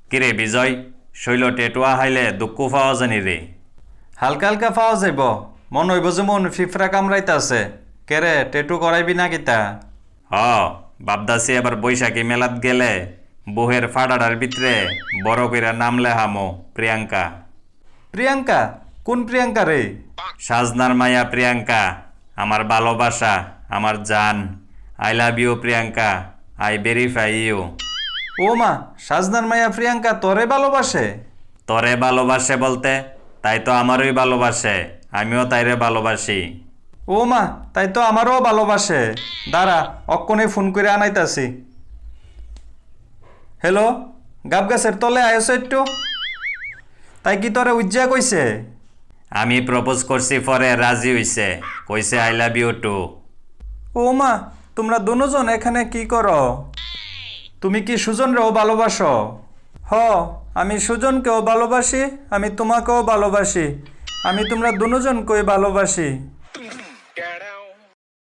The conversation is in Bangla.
কিরে বিজয়, শৈল টেটুয়া হাইলে দুঃখ পাওয়া জানি রে। হালকা হালকা পাওয়া যাইব, মন হইব যে মন ফিফরা কামড়াইতে আছে। কেরে টেটু করাইবি না কিতা? হ, বাপদাসি এবার বৈশাখী মেলাত গেলে বউয়ের ফাড়াটার ভিতরে বড় কইরা নাম লেহামো প্রিয়াঙ্কা। প্রিয়াঙ্কা? কোন প্রিয়াঙ্কা রে? সাজনার মায়া প্রিয়াঙ্কা, আমার ভালোবাসা, আমার জান। I love you Priyanka, I verify you. ও মা, সাজনার মাইয়া প্রিয়াঙ্কা তোরে ভালোবাসে? তরে ভালোবাসে বলতে তাই তো আমারই ভালোবাসে, আমিও তাইরে ভালোবাসি। ও মা, তাই তো আমারও ভালোবাসে। দাঁড়া, অক্ষণে ফোন করে আনাইতাছি। হ্যালো, গাব গাছের তলে আয়স একটু। তাই কি তোরে উজ্জা কইছে? আমি প্রপোজ করছি পরে রাজি হইছে, কইছে আই লাভ ইউ টু। ও মা, তোমরা দুজন এখানে কি করো? তুমি কি সুজনরেও ভালোবাসো? হ, আমি সুজনকেও ভালোবাসি, আমি তোমাকেও ভালোবাসি, আমি তোমরা দুজনকেও ভালোবাসি।